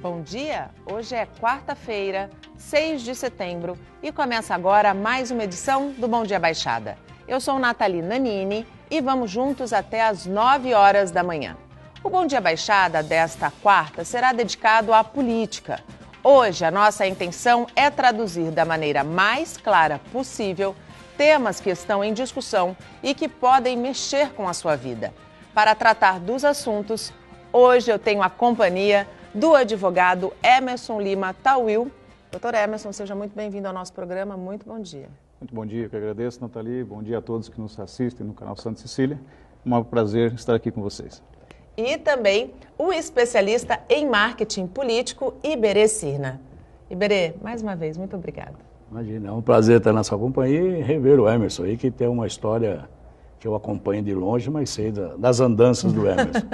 Bom dia! Hoje é quarta-feira, 6 de setembro e começa agora mais uma edição do Bom Dia Baixada. Eu sou Nathalie Nanini e vamos juntos até às 9 horas da manhã. O Bom Dia Baixada desta quarta será dedicado à política. Hoje a nossa intenção é traduzir da maneira mais clara possível temas que estão em discussão e que podem mexer com a sua vida. Para tratar dos assuntos, hoje eu tenho a companhia do advogado Emerson Lima Tawil. Doutor Emerson, seja muito bem-vindo ao nosso programa. Muito bom dia. Muito bom dia, eu que agradeço, Nathalie. Bom dia a todos que nos assistem no canal Santa Cecília. Um prazer estar aqui com vocês. E também o especialista em marketing político, Iberê Cirna. Iberê, mais uma vez, muito obrigada. Imagina, é um prazer estar na sua companhia e rever o Emerson aí, que tem uma história que eu acompanho de longe, mas sei das andanças do Emerson.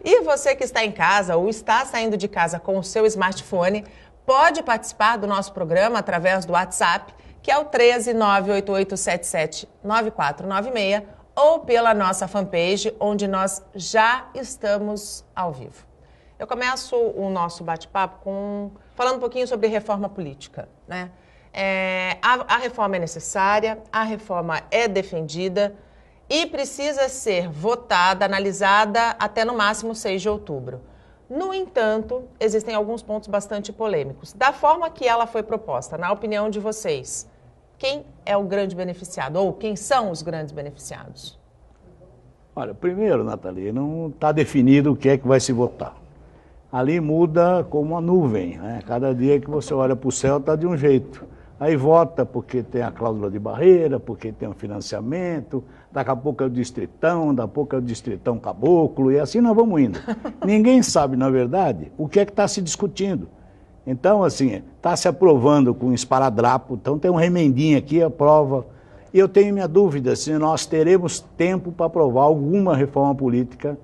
E você que está em casa ou está saindo de casa com o seu smartphone, pode participar do nosso programa através do WhatsApp, que é o 13988779496, ou pela nossa fanpage, onde nós já estamos ao vivo. Eu começo o nosso bate-papo falando um pouquinho sobre reforma política, né? A reforma é necessária, a reforma é defendida e precisa ser votada, analisada até no máximo 6 de outubro. No entanto, existem alguns pontos bastante polêmicos. Da forma que ela foi proposta, na opinião de vocês, quem é o grande beneficiado ou quem são os grandes beneficiados? Olha, primeiro, Nathalie, não está definido o que é que vai se votar. Ali muda como uma nuvem, né? Cada dia que você olha para o céu está de um jeito. Aí vota porque tem a cláusula de barreira, porque tem um financiamento, daqui a pouco é o distritão, daqui a pouco é o distritão caboclo, e assim nós vamos indo. Ninguém sabe, na verdade, o que é que está se discutindo. Então, assim, está se aprovando com esparadrapo, então tem um remendinho aqui, aprova. E eu tenho minha dúvida se nós teremos tempo para aprovar alguma reforma política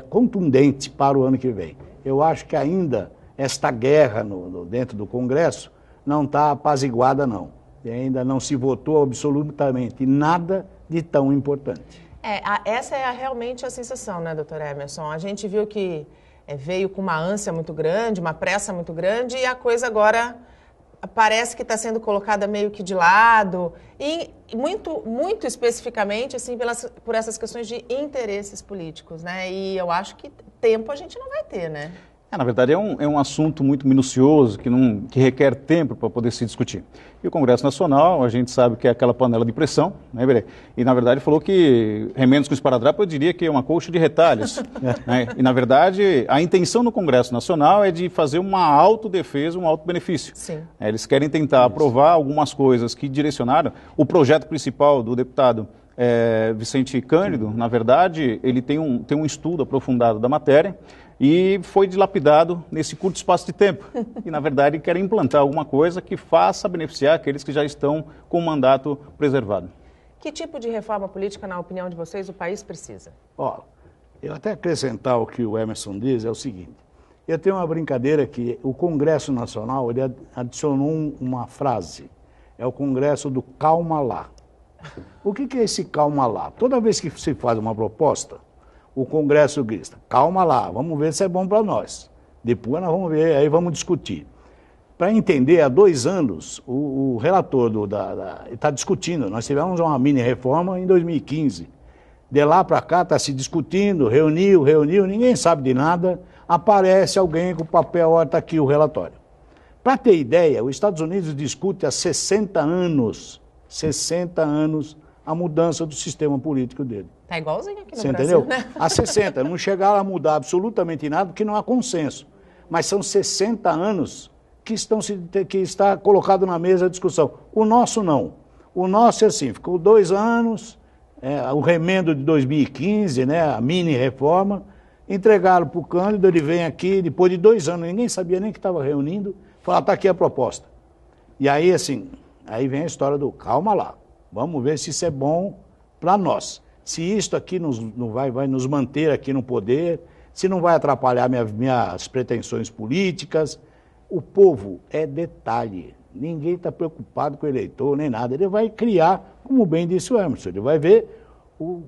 contundente para o ano que vem. Eu acho que ainda esta guerra dentro do Congresso não está apaziguada, não. E ainda não se votou absolutamente nada de tão importante. Essa é realmente a sensação, né, doutor Emerson? A gente viu que veio com uma ânsia muito grande, uma pressa muito grande, e a coisa agora parece que está sendo colocada meio que de lado, e muito especificamente assim, por essas questões de interesses políticos, né? E eu acho que tempo a gente não vai ter, né? Na verdade, é um assunto muito minucioso, que requer tempo para poder se discutir. E o Congresso Nacional, a gente sabe que é aquela panela de pressão, né, Iberê? E, na verdade, falou que remendos com esparadrapo, eu diria que é uma colcha de retalhos. Né? E, na verdade, a intenção do Congresso Nacional é de fazer uma autodefesa, um autobenefício. Sim. Eles querem tentar aprovar algumas coisas que direcionaram. O projeto principal do deputado Vicente Cândido, na verdade, ele tem um estudo aprofundado da matéria, e foi dilapidado nesse curto espaço de tempo. E, na verdade, querem implantar alguma coisa que faça beneficiar aqueles que já estão com o mandato preservado. Que tipo de reforma política, na opinião de vocês, o país precisa? Eu até acrescentar o que o Emerson diz é o seguinte. Eu tenho uma brincadeira que o Congresso Nacional ele adicionou uma frase. É o Congresso do calma lá. O que é esse calma lá? Toda vez que se faz uma proposta, o Congresso grita, calma lá, vamos ver se é bom para nós. Depois nós vamos ver, aí vamos discutir. Para entender, há 2 anos, o relator está discutindo. Nós tivemos uma mini-reforma em 2015. De lá para cá está se discutindo, reuniu, ninguém sabe de nada. Aparece alguém com o papel, olha, está aqui o relatório. Para ter ideia, os Estados Unidos discute há 60 anos, a mudança do sistema político dele. Está igualzinho aqui no Você Brasil, entendeu? né? Há 60, não chegaram a mudar absolutamente nada, porque não há consenso. Mas são 60 anos que está colocado na mesa a discussão. O nosso não. O nosso é assim, ficou 2 anos, o remendo de 2015, né, a mini-reforma, entregaram para o Cândido, ele vem aqui, depois de 2 anos, ninguém sabia nem que estava reunindo, fala, está aqui a proposta. E aí, assim, aí vem a história do calma lá, vamos ver se isso é bom para nós. Se isto aqui vai nos manter aqui no poder, se não vai atrapalhar minhas pretensões políticas. O povo é detalhe. Ninguém está preocupado com o eleitor nem nada. Ele vai criar, como bem disse o Emerson, ele vai ver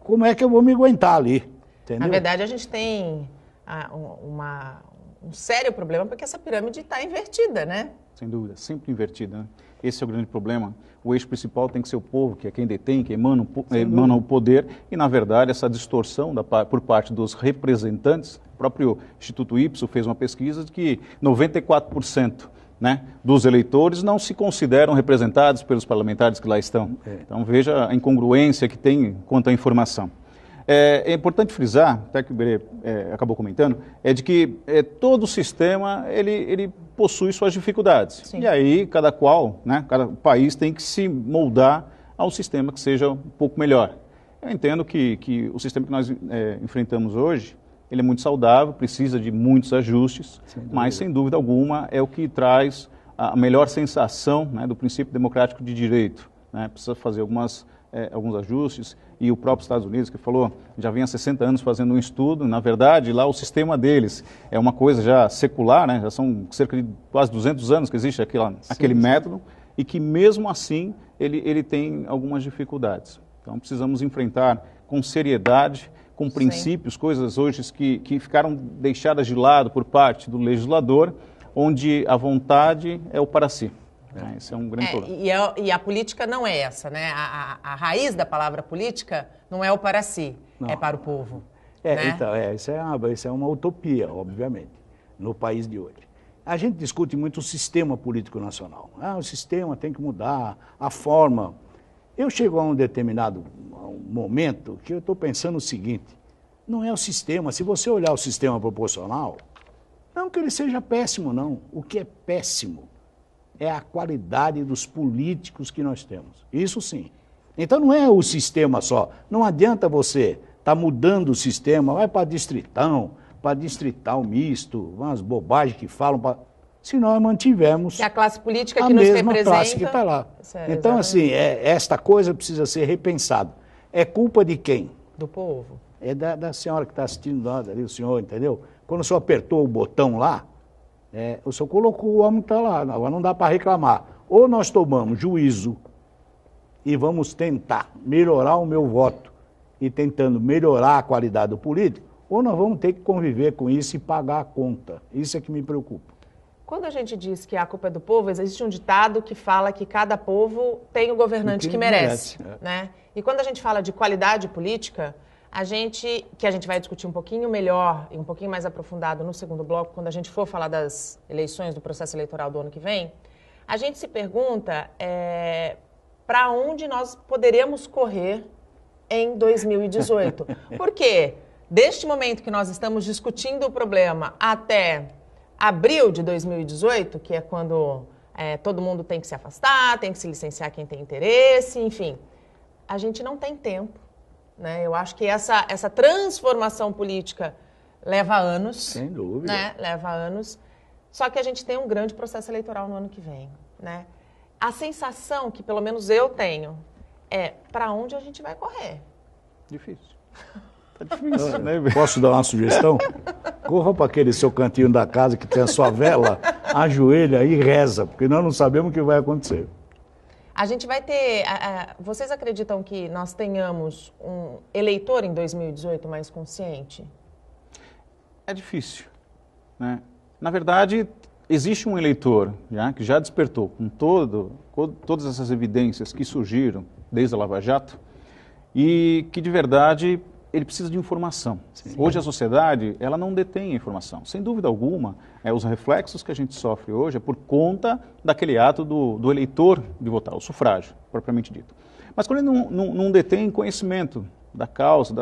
como é que eu vou me aguentar ali. Entendeu? Na verdade, a gente tem um sério problema, porque essa pirâmide está invertida, né? Sem dúvida, sempre invertida, né? Esse é o grande problema. O eixo principal tem que ser o povo, que é quem detém, quem emana o poder, e, na verdade, essa distorção por parte dos representantes, o próprio Instituto Ipsos fez uma pesquisa de que 94%, né, dos eleitores não se consideram representados pelos parlamentares que lá estão. Então, veja a incongruência que tem quanto à informação. É importante frisar, até que o Iberê acabou comentando, é de que todo o sistema ele possui suas dificuldades. Sim. E aí cada país tem que se moldar a um sistema que seja um pouco melhor. Eu entendo que o sistema que nós enfrentamos hoje, ele é muito saudável, precisa de muitos ajustes, mas sem dúvida alguma é o que traz a melhor sensação, né, do princípio democrático de direito, né? Precisa fazer alguns ajustes, e o próprio Estados Unidos, que falou, já vem há 60 anos fazendo um estudo, na verdade, lá o sistema deles é uma coisa já secular, né? Já são cerca de quase 200 anos que existe aquele método, e que mesmo assim ele tem algumas dificuldades. Então precisamos enfrentar com seriedade, com princípios, coisas hoje que ficaram deixadas de lado por parte do legislador, onde a vontade é o para si. Esse é um grande problema. E a política não é essa, né? A raiz da palavra política não é o para si, não. É para o povo. Né? Então, isso é uma utopia, obviamente, no país de hoje. A gente discute muito o sistema político nacional. O sistema tem que mudar, a forma. Eu chego a um determinado momento que eu estou pensando o seguinte, não é o sistema, se você olhar o sistema proporcional, não que ele seja péssimo, não. O que é péssimo é a qualidade dos políticos que nós temos. Isso sim. Então não é o sistema só. Não adianta você estar mudando o sistema, vai para distritão, para distrital misto, umas bobagens que falam, se nós mantivermos a classe política que nos representa. A mesma classe que está lá. Então, assim, esta coisa precisa ser repensada. É culpa de quem? Do povo. É da senhora que está assistindo ali, o senhor, entendeu? Quando o senhor apertou o botão lá, o senhor colocou o homem que está lá, agora não dá para reclamar. Ou nós tomamos juízo e vamos tentar melhorar o meu voto e tentando melhorar a qualidade do político, ou nós vamos ter que conviver com isso e pagar a conta. Isso é que me preocupa. Quando a gente diz que a culpa é do povo, existe um ditado que fala que cada povo tem o governante que merece. Né? E quando a gente fala de qualidade política, que a gente vai discutir um pouquinho melhor e um pouquinho mais aprofundado no segundo bloco, quando a gente for falar das eleições, do processo eleitoral do ano que vem, a gente se pergunta para onde nós poderemos correr em 2018. Porque deste momento que nós estamos discutindo o problema até abril de 2018, que é quando todo mundo tem que se afastar, tem que se licenciar quem tem interesse, enfim, a gente não tem tempo. Né? Eu acho que essa transformação política leva anos. Sem dúvida. Né? Leva anos. Só que a gente tem um grande processo eleitoral no ano que vem. Né? A sensação que, pelo menos eu tenho, é para onde a gente vai correr. Difícil. Tá difícil, né? Posso dar uma sugestão? Corra para aquele seu cantinho da casa que tem a sua vela, ajoelha e reza, porque nós não sabemos o que vai acontecer. A gente vai ter... vocês acreditam que nós tenhamos um eleitor em 2018 mais consciente? É difícil, né? Na verdade, existe um eleitor que já despertou com todas essas evidências que surgiram desde a Lava Jato e que, de verdade, ele precisa de informação. Sim. Hoje a sociedade, ela não detém a informação. Sem dúvida alguma, os reflexos que a gente sofre hoje é por conta daquele ato do eleitor de votar, o sufrágio, propriamente dito. Mas quando ele não detém conhecimento da causa,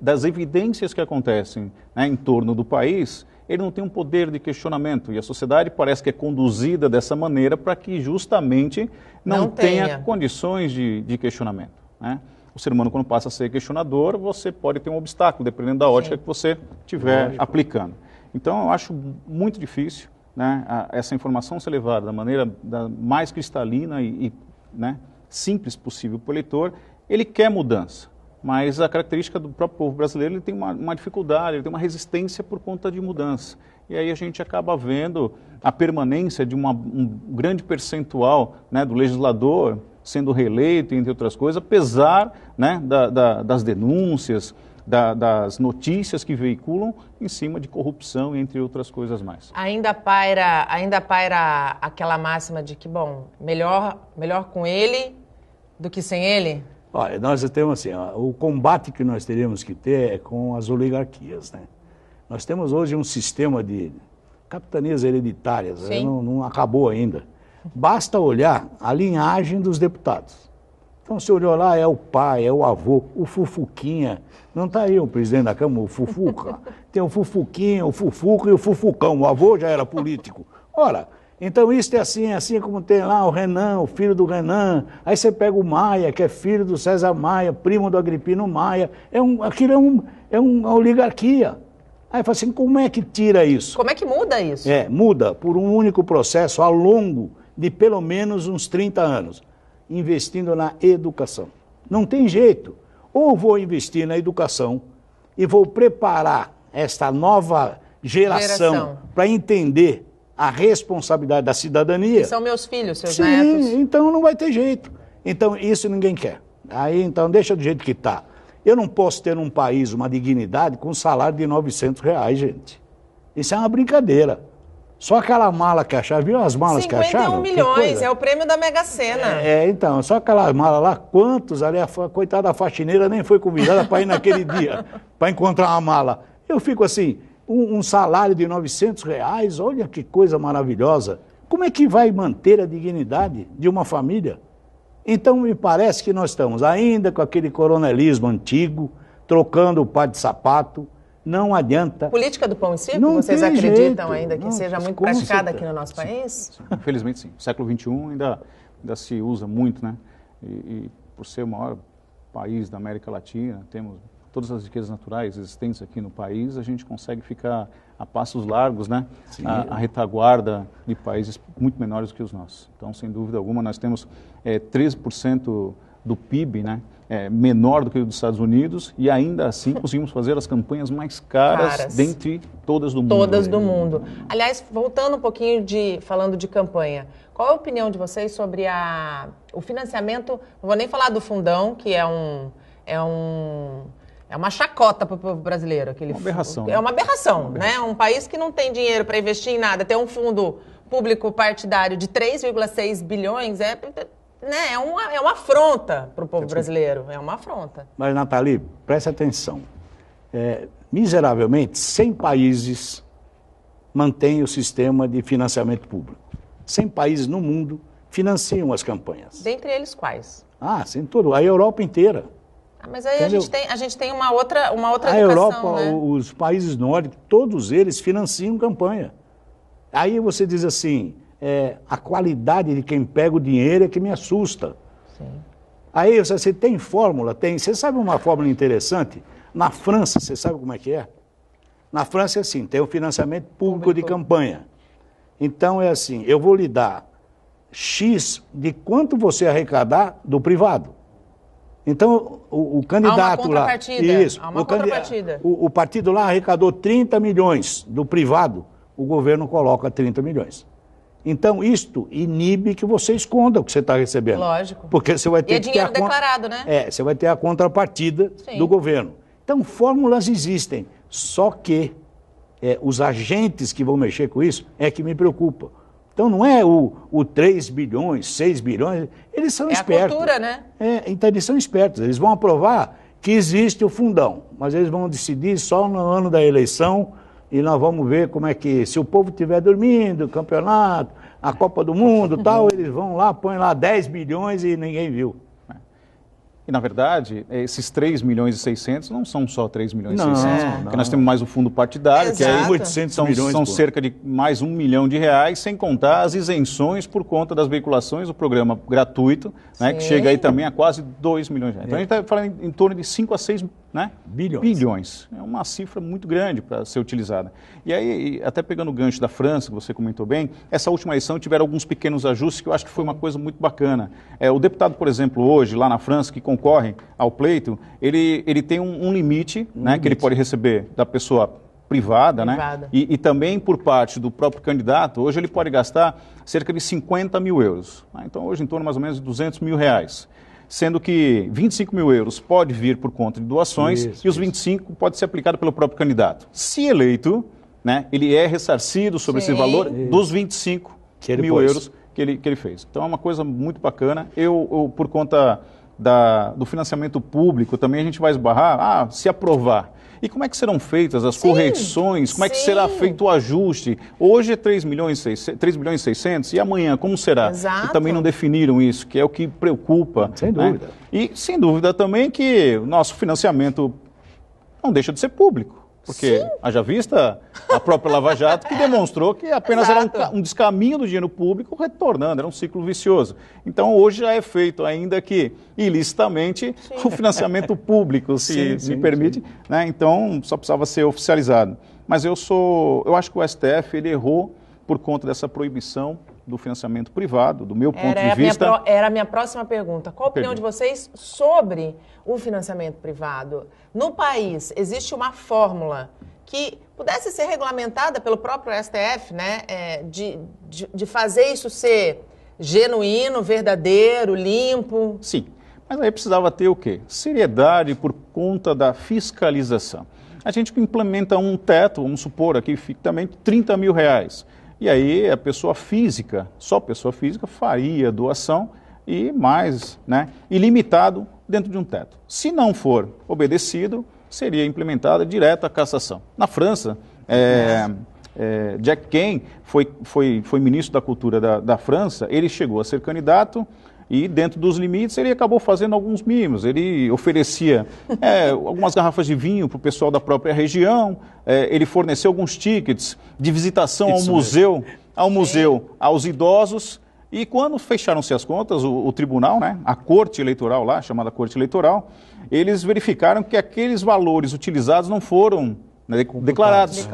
das evidências que acontecem, né, em torno do país, ele não tem um poder de questionamento. E a sociedade parece que é conduzida dessa maneira para que justamente não tenha condições de questionamento, né? O ser humano, quando passa a ser questionador, você pode ter um obstáculo, dependendo da ótica que você estiver aplicando. Então, eu acho muito difícil, né, essa informação ser levada da maneira mais cristalina e né, simples possível para o eleitor. Ele quer mudança, mas a característica do próprio povo brasileiro, ele tem uma dificuldade, ele tem uma resistência por conta de mudança. E aí a gente acaba vendo a permanência de um grande percentual, né, do legislador sendo reeleito, entre outras coisas, apesar, né, das denúncias, das notícias que veiculam em cima de corrupção, entre outras coisas mais. Ainda paira aquela máxima de que, bom, melhor com ele do que sem ele? Olha, nós temos assim, ó, o combate que nós teríamos que ter é com as oligarquias, né? Nós temos hoje um sistema de capitanias hereditárias, né? Não acabou ainda. Basta olhar a linhagem dos deputados. Então, se olhou lá, é o pai, é o avô, o Fufuquinha. Não está aí o presidente da Câmara, o Fufuca. Tem o Fufuquinha, o Fufuca e o Fufucão. O avô já era político. Ora, então isso é assim como tem lá o Renan, o filho do Renan. Aí você pega o Maia, que é filho do César Maia, primo do Agripino Maia. Aquilo é uma oligarquia. Aí fala assim, como é que tira isso? Como é que muda isso? Muda por um único processo ao longo de pelo menos uns 30 anos, investindo na educação. Não tem jeito. Ou vou investir na educação e vou preparar esta nova geração para entender a responsabilidade da cidadania. Que são meus filhos, seus netos. Sim, então não vai ter jeito. Então isso ninguém quer. Aí então deixa do jeito que está. Eu não posso ter num país uma dignidade com um salário de R$900, gente. Isso é uma brincadeira. Só aquela mala que acharam, viu as malas que acharam? 51 milhões, é o prêmio da Mega Sena. Então, só aquela mala lá, quantos ali, a coitada da faxineira nem foi convidada para ir naquele dia, para encontrar uma mala. Eu fico assim, um salário de R$900, olha que coisa maravilhosa. Como é que vai manter a dignidade de uma família? Então, me parece que nós estamos ainda com aquele coronelismo antigo, trocando o par de sapato. Não adianta. Política do pão e circo, vocês acreditam ainda que seja muito praticada aqui no nosso país? Sim, infelizmente sim. O século XXI ainda se usa muito, né? E por ser o maior país da América Latina, temos todas as riquezas naturais existentes aqui no país, a gente consegue ficar a passos largos, né? A retaguarda de países muito menores do que os nossos. Então, sem dúvida alguma, nós temos 13% do PIB, né? Menor do que o dos Estados Unidos, e ainda assim conseguimos fazer as campanhas mais caras dentre todas do mundo. Todas do mundo. Aliás, voltando um pouquinho falando de campanha, qual a opinião de vocês sobre o financiamento, não vou nem falar do fundão, que é uma chacota para o povo brasileiro. Uma aberração. É uma aberração, né? Um país que não tem dinheiro para investir em nada, ter um fundo público partidário de 3,6 bilhões, né, é uma afronta para o povo brasileiro, é uma afronta. Mas, Nathalie, preste atenção. Miseravelmente, 100 países mantêm o sistema de financiamento público. 100 países no mundo financiam as campanhas. Dentre eles quais? Sim, tudo. A Europa inteira. Mas aí a gente tem uma outra educação, a Europa, né? Os países nórdicos, todos eles financiam campanha. Aí você diz assim... a qualidade de quem pega o dinheiro é que me assusta. Sim. Aí você tem fórmula? Tem. Você sabe uma fórmula interessante? Na França, você sabe como é que é? Na França é assim, tem o financiamento público de campanha. Então é assim, eu vou lhe dar X de quanto você arrecadar do privado. Então o candidato lá... Há uma contrapartida. O partido lá arrecadou 30 milhões do privado, o governo coloca 30 milhões. Então, isto inibe que você esconda o que você está recebendo. Lógico. Porque você vai ter que dinheiro declarado, né? Você vai ter a contrapartida do governo. Então, fórmulas existem. Só que os agentes que vão mexer com isso é que me preocupa. Então, não é o 3 bilhões, 6 bilhões, eles são espertos. É a cultura, né? Então, eles são espertos. Eles vão aprovar que existe o fundão, mas eles vão decidir só no ano da eleição. E nós vamos ver como é que, se o povo estiver dormindo, campeonato, a Copa do Mundo e tal, eles vão lá, põem lá 10 bilhões e ninguém viu. E, na verdade, esses 3 milhões e 600 não são só 3 milhões e 600, porque nós temos mais o fundo partidário, que aí 800 milhões, são cerca de mais R$1 milhão, sem contar as isenções por conta das veiculações do programa gratuito, né, que chega aí também a quase 2 milhões de reais. Então, a gente está falando em torno de 5 a 6 bilhões. É uma cifra muito grande para ser utilizada. E aí, até pegando o gancho da França, que você comentou bem, essa última eleição tiveram alguns pequenos ajustes que eu acho que foi uma coisa muito bacana. O deputado, por exemplo, hoje, lá na França, que concorre ao pleito, ele tem um limite, né, que ele pode receber da pessoa privada, né? E também por parte do próprio candidato, hoje ele pode gastar cerca de 50 mil euros. Então, hoje, em torno mais ou menos de 200 mil reais. sendo que 25 mil euros pode vir por conta de doações Isso, e os 25 pode ser aplicado pelo próprio candidato. Se eleito, né, ele é ressarcido sobre esse valor dos 25 mil euros que ele fez. Então é uma coisa muito bacana. Eu por conta do financiamento público, também a gente vai esbarrar, se aprovar. E como é que serão feitas as correções? Como é que será feito o ajuste? Hoje é 3 milhões e 600 e amanhã como será? Exato. E também não definiram isso, que é o que preocupa. Sem dúvida. Né? E sem dúvida também que o nosso financiamento não deixa de ser público. Porque haja vista a própria Lava Jato, que demonstrou que apenas era um descaminho do dinheiro público retornando, era um ciclo vicioso. Então, hoje já é feito, ainda que ilicitamente, o financiamento público, se me permite. Né? Então, só precisava ser oficializado. Mas eu acho que o STF ele errou por conta dessa proibição do financiamento privado, do meu ponto de vista. Era a minha próxima pergunta. Qual a opinião de vocês sobre o financiamento privado? No país, existe uma fórmula que pudesse ser regulamentada pelo próprio STF, né? De fazer isso ser genuíno, verdadeiro, limpo? Sim, mas aí precisava ter o quê? Seriedade por conta da fiscalização. A gente implementa um teto, vamos supor aqui, também 30 mil reais. E aí a pessoa física, só pessoa física, faria doação e mais, né? Ilimitado dentro de um teto. Se não for obedecido, seria implementada direto a cassação. Na França, Jack Kane foi ministro da Cultura da França, ele chegou a ser candidato e dentro dos limites ele acabou fazendo alguns mimos. Ele oferecia algumas garrafas de vinho para o pessoal da própria região, ele forneceu alguns tickets de visitação ao museu aos idosos. E quando fecharam-se as contas, o tribunal, né, a corte eleitoral lá, chamada corte eleitoral, eles verificaram que aqueles valores utilizados não foram, né, declarados.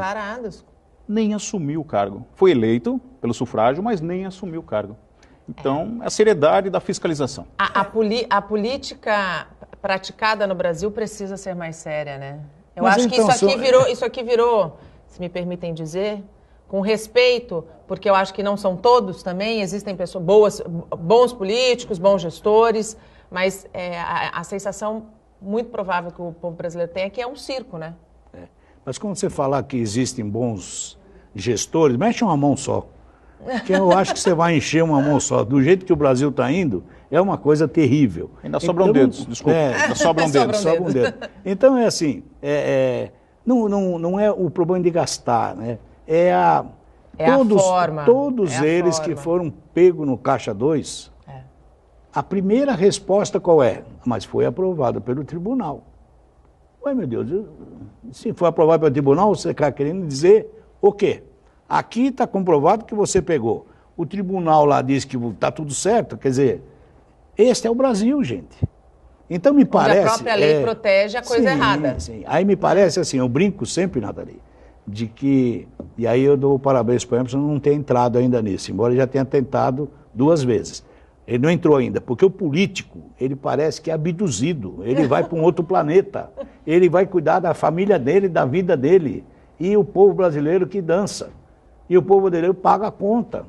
Nem assumiu o cargo. Foi eleito pelo sufrágio, mas nem assumiu o cargo. Então, a seriedade da fiscalização. A política praticada no Brasil precisa ser mais séria, né? Eu acho que isso aqui virou, se me permitem dizer, com respeito, porque eu acho que não são todos também, existem pessoas bons políticos, bons gestores, mas a sensação muito provável que o povo brasileiro tem é que é um circo, né? Mas quando você falar que existem bons gestores, mexe uma mão só. Porque eu acho que você vai encher uma mão só. Do jeito que o Brasil está indo, é uma coisa terrível. Ainda sobram dedos, desculpa. Ainda sobram dedos. Então é assim, não é o problema de gastar, né? Todos eles que foram pegos no Caixa 2, a primeira resposta qual é? Mas foi aprovado pelo tribunal. Ué, meu Deus, se foi aprovado pelo tribunal, você está querendo dizer o quê? Aqui está comprovado que você pegou. O tribunal lá diz que está tudo certo, quer dizer, este é o Brasil, gente. Então me parece... Onde a própria lei protege a coisa errada. Sim. Aí me parece assim, eu brinco sempre, Nathalie, de que, e aí eu dou parabéns para o Emerson não ter entrado ainda nisso, embora ele já tenha tentado 2 vezes. Ele não entrou ainda, porque o político, ele parece que é abduzido, ele vai para um outro planeta, ele vai cuidar da família dele, da vida dele, e o povo brasileiro que dança, e o povo brasileiro paga a conta.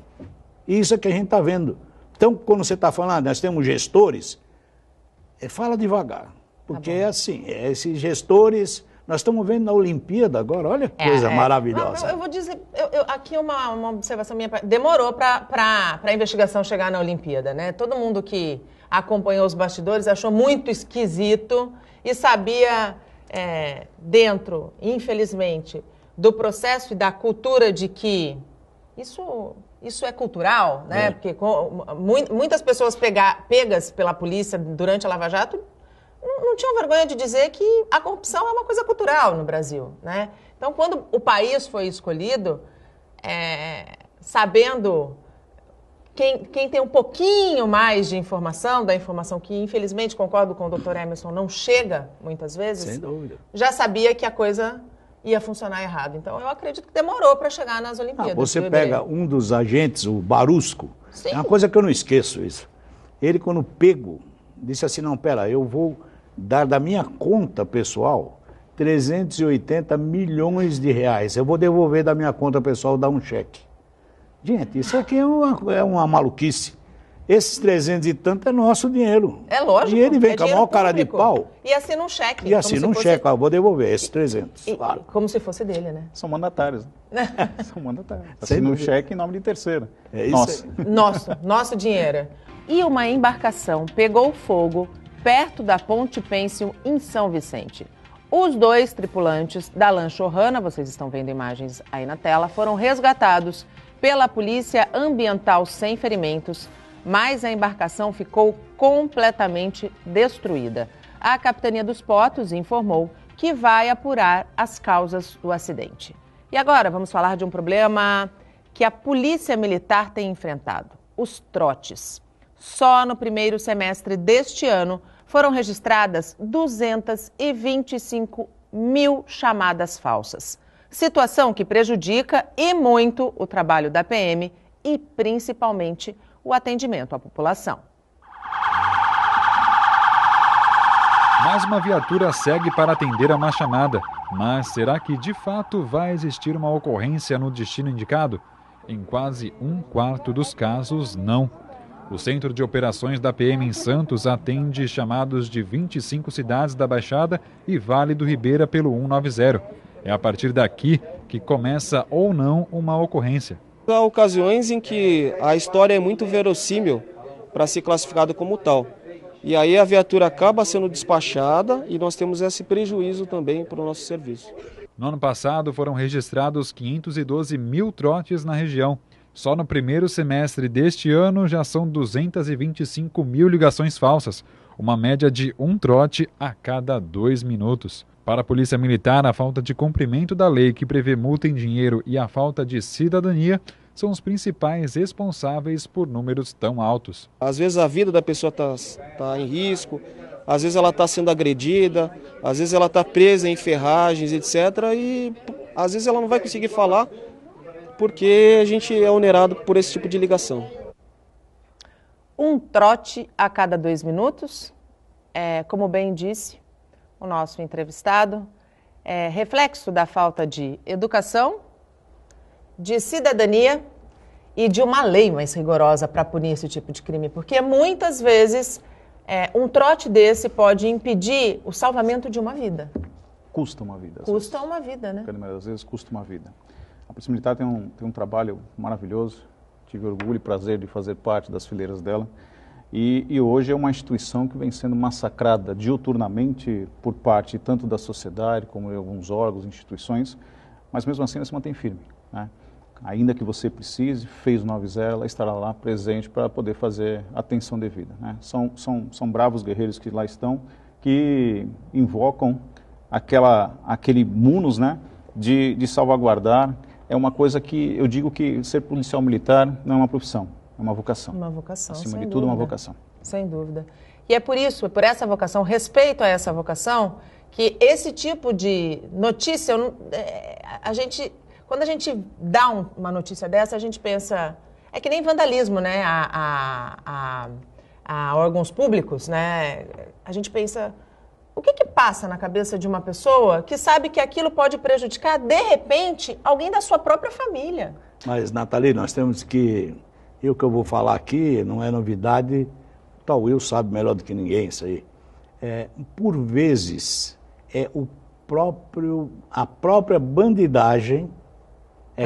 Isso é que a gente está vendo. Então, quando você está falando, nós temos gestores, fala devagar, porque é assim, esses gestores... Nós estamos vendo na Olimpíada agora, olha que coisa maravilhosa. Eu vou dizer, aqui uma observação minha, demorou para a investigação chegar na Olimpíada, né? Todo mundo que acompanhou os bastidores achou muito esquisito e sabia, dentro, infelizmente, do processo e da cultura de que isso é cultural, né? Porque muitas pessoas pegas pela polícia durante a Lava Jato não tinham vergonha de dizer que a corrupção é uma coisa cultural no Brasil, né? Então, quando o país foi escolhido, sabendo quem tem um pouquinho mais de informação, da informação que, infelizmente, concordo com o Dr. Emerson, não chega muitas vezes, sem dúvida, já sabia que a coisa ia funcionar errado. Então, eu acredito que demorou para chegar nas Olimpíadas. Você pega um dos agentes, o Barusco, é uma coisa que eu não esqueço isso. Ele, quando pego, disse assim, não, pera, eu vou dar da minha conta pessoal 380 milhões de reais. Eu vou devolver da minha conta pessoal, dar um cheque. Gente, isso aqui é uma maluquice. Esses 300 e tanto é nosso dinheiro. É lógico. E ele vem é com a maior cara de público. pau. E assina um cheque. E assina um cheque, vou devolver esses 300. Claro. Como se fosse dele, né? São mandatários. Né? São mandatários. Sem Assina um dúvida. cheque em nome de terceiro. É isso Nosso. aí. Nosso dinheiro. E uma embarcação pegou fogo perto da Ponte Pêncil, em São Vicente. Os 2 tripulantes da lancha Ohana, vocês estão vendo imagens aí na tela, foram resgatados pela Polícia Ambiental sem ferimentos, mas a embarcação ficou completamente destruída. A Capitania dos Portos informou que vai apurar as causas do acidente. E agora vamos falar de um problema que a Polícia Militar tem enfrentado: os trotes. Só no primeiro semestre deste ano foram registradas 225 mil chamadas falsas. Situação que prejudica e muito o trabalho da PM e principalmente o atendimento à população. Mais uma viatura segue para atender a uma chamada. Mas será que de fato vai existir uma ocorrência no destino indicado? Em quase 1/4 dos casos, não. O Centro de Operações da PM em Santos atende chamados de 25 cidades da Baixada e Vale do Ribeira pelo 190. É a partir daqui que começa ou não uma ocorrência. Há ocasiões em que a história é muito verossímil para ser classificada como tal. E aí a viatura acaba sendo despachada e nós temos esse prejuízo também para o nosso serviço. No ano passado foram registrados 512 mil trotes na região. Só no primeiro semestre deste ano já são 225 mil ligações falsas, uma média de um trote a cada 2 minutos. Para a Polícia Militar, a falta de cumprimento da lei que prevê multa em dinheiro e a falta de cidadania são os principais responsáveis por números tão altos. Às vezes a vida da pessoa está em risco, às vezes ela está sendo agredida, às vezes ela está presa em ferragens, etc. E às vezes ela não vai conseguir falar porque a gente é onerado por esse tipo de ligação. Um trote a cada 2 minutos, como bem disse o nosso entrevistado, é reflexo da falta de educação, de cidadania e de uma lei mais rigorosa para punir esse tipo de crime, porque muitas vezes um trote desse pode impedir o salvamento de uma vida. Custa uma vida. Custa uma vida, né? Às vezes custa uma vida. A Polícia Militar tem um trabalho maravilhoso, tive orgulho e prazer de fazer parte das fileiras dela, e hoje é uma instituição que vem sendo massacrada diuturnamente por parte tanto da sociedade como de alguns órgãos, instituições, mas mesmo assim ela se mantém firme, né? Ainda que você precise, fez o 90, ela estará lá presente para poder fazer a atenção devida, né? São bravos guerreiros que lá estão, que invocam aquele munus, né, de salvaguardar. É uma coisa que eu digo que ser policial militar não é uma profissão, é uma vocação. Uma vocação, acima de tudo, uma vocação. Sem dúvida. E é por isso, por essa vocação, respeito a essa vocação, que esse tipo de notícia, quando a gente dá uma notícia dessa, a gente pensa, é que nem vandalismo, né, a órgãos públicos, né, a gente pensa, o que passa na cabeça de uma pessoa que sabe que aquilo pode prejudicar, de repente, alguém da sua própria família? Mas, Nathalie, nós temos que... E o que eu vou falar aqui não é novidade, tal Will sabe melhor do que ninguém isso aí. Por vezes, a própria bandidagem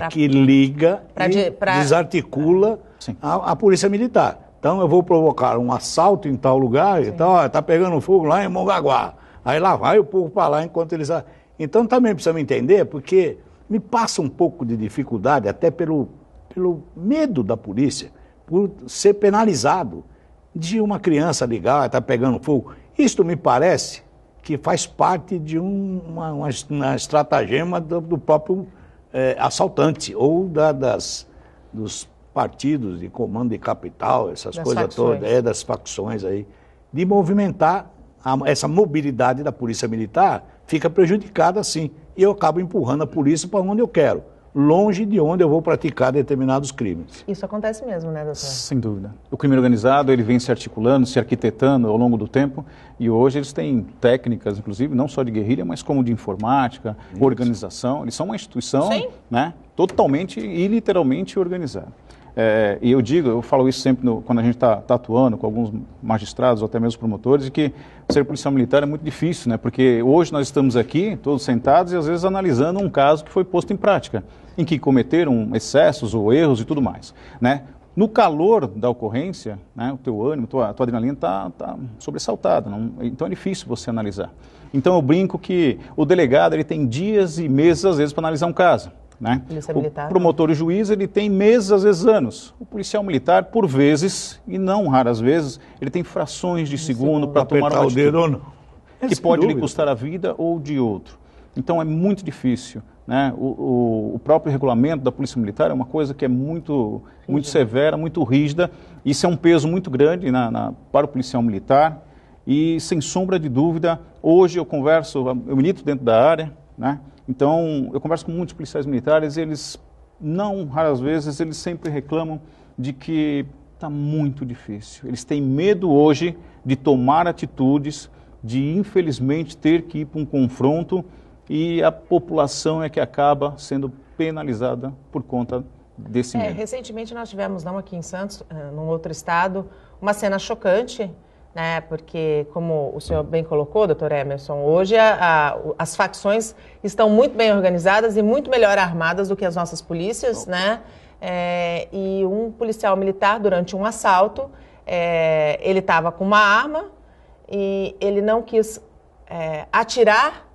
que liga e desarticula a Polícia Militar. Então, eu vou provocar um assalto em tal lugar, então, está pegando fogo lá em Mongaguá. Aí lá vai o povo para lá enquanto eles... Então, também precisamos entender, porque me passa um pouco de dificuldade, até pelo medo da polícia, por ser penalizado de uma criança ligar, está pegando fogo. Isto me parece que faz parte de uma estratagema do próprio assaltante, ou dos partidos de comando de capital, essas coisas todas, das facções aí, de movimentar essa mobilidade da Polícia Militar, fica prejudicada sim. E eu acabo empurrando a polícia para onde eu quero, longe de onde eu vou praticar determinados crimes. Isso acontece mesmo, né, doutor? Sem dúvida. O crime organizado, ele vem se articulando, se arquitetando ao longo do tempo, e hoje eles têm técnicas, inclusive, não só de guerrilha, mas como de informática, organização. Eles são uma instituição, né, totalmente e literalmente organizada. e eu falo isso sempre quando a gente está atuando com alguns magistrados ou até mesmo promotores, de que ser policial militar é muito difícil, né? Porque hoje nós estamos aqui, todos sentados, e às vezes analisando um caso que foi posto em prática, em que cometeram excessos ou erros e tudo mais, né? No calor da ocorrência, né, o teu ânimo, tua adrenalina está sobressaltada, então é difícil você analisar. Então eu brinco que o delegado ele tem dias e meses, às vezes, para analisar um caso. Né? O promotor e juiz ele tem meses, às vezes anos. O policial militar, por vezes, e não raras vezes, ele tem frações de segundo para tomar uma atitude que pode lhe custar a vida ou de outro. Então é muito difícil. Né? O próprio regulamento da Polícia Militar é uma coisa que é muito severa, muito rígida. Isso é um peso muito grande para o policial militar. E, sem sombra de dúvida, hoje eu milito dentro da área, né? Então, eu converso com muitos policiais militares e eles, não raras vezes, eles sempre reclamam de que está muito difícil. Eles têm medo hoje de tomar atitudes, de, infelizmente, ter que ir para um confronto e a população é que acaba sendo penalizada por conta desse medo. Recentemente nós tivemos, não aqui em Santos, num outro estado, uma cena chocante, né, porque, como o senhor bem colocou, doutor Emerson, hoje as facções estão muito bem organizadas e muito melhor armadas do que as nossas polícias, né? E um policial militar, durante um assalto, ele estava com uma arma e ele não quis atirar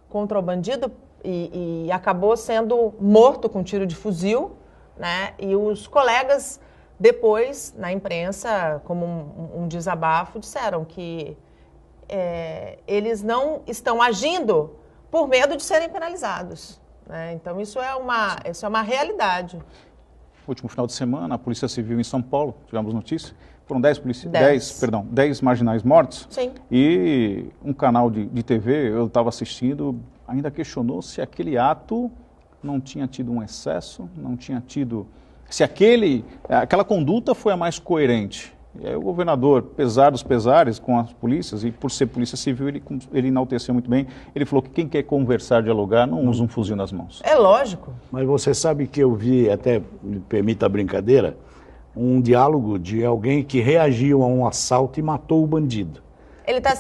contra o bandido e acabou sendo morto com tiro de fuzil, né? E os colegas, depois, na imprensa, como um desabafo, disseram que eles não estão agindo por medo de serem penalizados, né? Então, isso é uma realidade. No último final de semana, a Polícia Civil em São Paulo, tivemos notícia, foram 10 marginais mortos. Sim. E um canal de TV, eu estava assistindo, ainda questionou se aquele ato não tinha tido um excesso, não tinha tido... Se aquela conduta foi a mais coerente. E aí o governador, pesar dos pesares com as polícias, e por ser polícia civil, ele enalteceu muito bem, ele falou que quem quer conversar, dialogar, não usa um fuzil nas mãos. É lógico. Mas você sabe que eu vi, até me permita a brincadeira, um diálogo de alguém que reagiu a um assalto e matou o bandido. Ele tá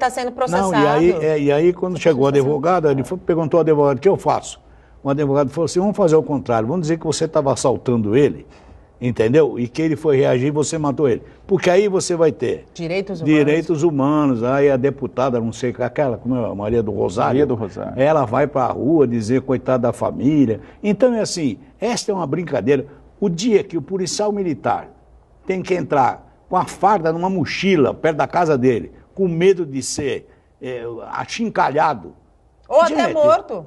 sendo processado. Não, e aí quando chegou o advogado, ele perguntou ao advogado, o que eu faço? O advogado falou assim, vamos fazer o contrário, vamos dizer que você estava assaltando ele, entendeu? E que ele foi reagir e você matou ele. Porque aí você vai ter direitos humanos. Aí a deputada, não sei, aquela, como é, Maria do Rosário, ela vai para a rua dizer, coitada da família. Então é assim, esta é uma brincadeira. O dia que o policial militar tem que entrar com a farda numa mochila perto da casa dele, com medo de ser achincalhado, ou até morto.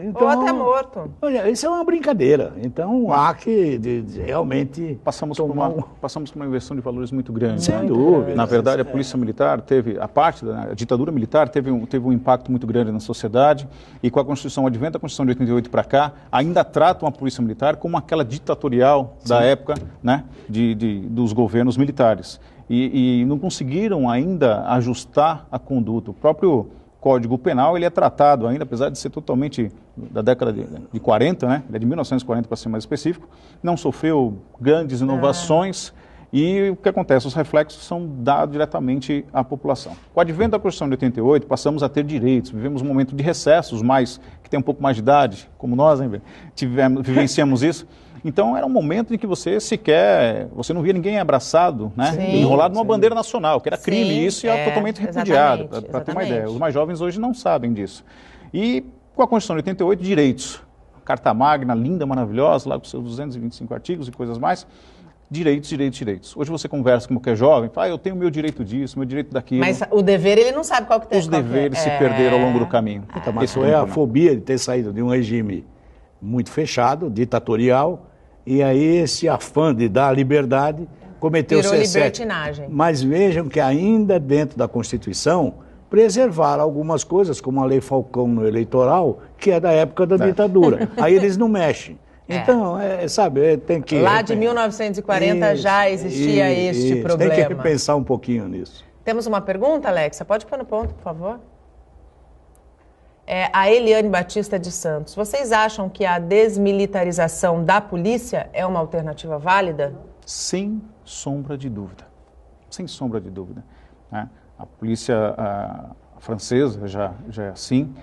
Então, ou até morto. Olha, isso é uma brincadeira. Então há que realmente... Passamos por uma inversão de valores muito grande. Sem dúvida. Na verdade, a Polícia Militar a ditadura militar teve um impacto muito grande na sociedade, e com a Constituição, advento da Constituição de 88 para cá, ainda tratam a Polícia Militar como aquela ditatorial da época, né, dos governos militares. E não conseguiram ainda ajustar a conduta. O próprio Código Penal, ele é tratado ainda, apesar de ser totalmente da década de 40, né? Ele é de 1940 para ser mais específico, não sofreu grandes inovações e o que acontece? Os reflexos são dados diretamente à população. Com o advento da Constituição de 88, passamos a ter direitos, vivemos um momento de recessos, que tem um pouco mais de idade, como nós, hein, vivenciamos isso. Então era um momento em que você não via ninguém abraçado, né? Enrolado numa bandeira nacional, que era crime, isso é totalmente repudiado, para ter uma ideia. Os mais jovens hoje não sabem disso. E com a Constituição de 88, direitos. Carta Magna, linda, maravilhosa, lá com seus 225 artigos e coisas mais. Direitos, direitos, direitos. Hoje você conversa com qualquer jovem, fala, eu tenho meu direito disso, meu direito daquilo. Mas o dever ele não sabe qual que tem. Os deveres se perderam ao longo do caminho. Então, mas isso é a fobia de ter saído de um regime muito fechado, ditatorial, e aí esse afã de dar liberdade cometeu o C7. Libertinagem. Mas vejam que ainda dentro da Constituição preservaram algumas coisas, como a Lei Falcão no eleitoral, que é da época da ditadura. Aí eles não mexem. Então, tem que... Lá de 1940 já existia este problema. Tem que repensar um pouquinho nisso. Temos uma pergunta, Alexa? Pode pôr no ponto, por favor. a Eliane Batista de Santos. Vocês acham que a desmilitarização da polícia é uma alternativa válida? Sem sombra de dúvida. Sem sombra de dúvida. Né? A polícia francesa já é assim.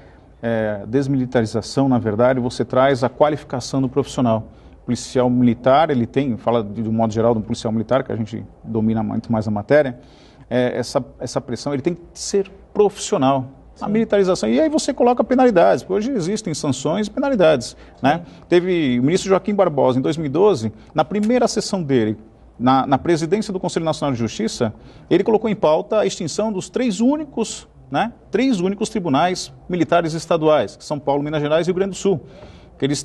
Desmilitarização, na verdade, você traz a qualificação do profissional. O policial militar, ele fala de um modo geral do policial militar, que a gente domina muito mais a matéria, essa pressão, ele tem que ser profissional. Sim. A militarização, e aí você coloca penalidades, porque hoje existem sanções e penalidades. Né? Teve o ministro Joaquim Barbosa, em 2012, na primeira sessão dele, na presidência do Conselho Nacional de Justiça, ele colocou em pauta a extinção dos três únicos tribunais militares estaduais, que São Paulo, Minas Gerais e Rio Grande do Sul. Que eles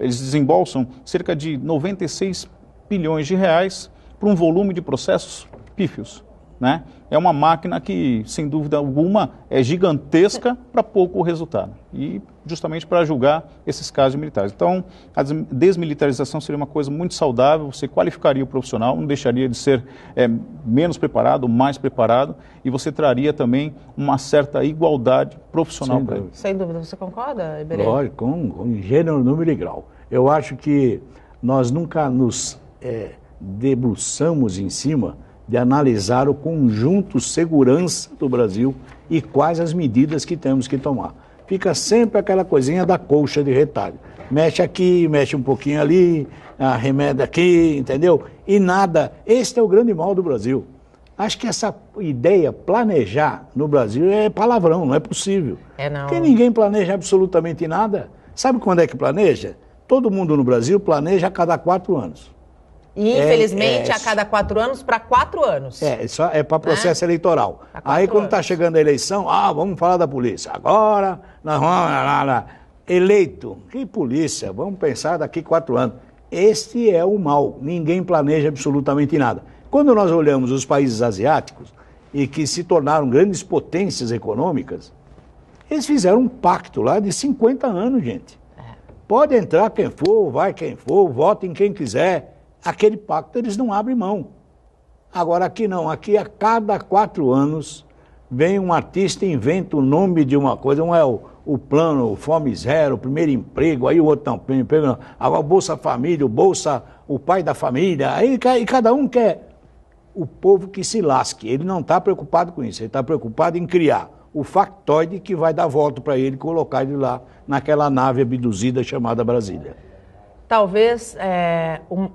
desembolsam cerca de 96 bilhões de reais para um volume de processos pífios. Né? É uma máquina que, sem dúvida alguma, é gigantesca para pouco resultado. E justamente para julgar esses casos militares. Então, a desmilitarização seria uma coisa muito saudável, você qualificaria o profissional, não deixaria de ser menos preparado, mais preparado, e você traria também uma certa igualdade profissional para ele. Sem dúvida. Você concorda, Iberê? Lógico, com gênero, número e grau. Eu acho que nós nunca nos debruçamos em cima de analisar o conjunto segurança do Brasil e quais as medidas que temos que tomar. Fica sempre aquela coisinha da colcha de retalho. Mexe aqui, mexe um pouquinho ali, arremeda aqui, entendeu? E nada. Este é o grande mal do Brasil. Acho que essa ideia, planejar no Brasil, é palavrão, não é possível. Não. Porque ninguém planeja absolutamente nada. Sabe quando é que planeja? Todo mundo no Brasil planeja a cada 4 anos. E, infelizmente, a cada 4 anos para 4 anos. Isso é para processo eleitoral. Aí, quando está chegando a eleição, vamos falar da polícia. Agora, nós vamos eleito. Que polícia? Vamos pensar daqui 4 anos. Este é o mal. Ninguém planeja absolutamente nada. Quando nós olhamos os países asiáticos, e que se tornaram grandes potências econômicas, eles fizeram um pacto lá de 50 anos, gente. Pode entrar quem for, vai quem for, votem quem quiser. Aquele pacto eles não abrem mão. Agora aqui não, aqui a cada 4 anos vem um artista e inventa o nome de uma coisa, um é o plano, o Fome Zero, o primeiro emprego, aí o outro não tem emprego, não. Agora Bolsa Família, o pai da família, aí e cada um quer o povo que se lasque. Ele não está preocupado com isso, ele está preocupado em criar o factoide que vai dar volta para ele, colocar ele lá naquela nave abduzida chamada Brasília. Talvez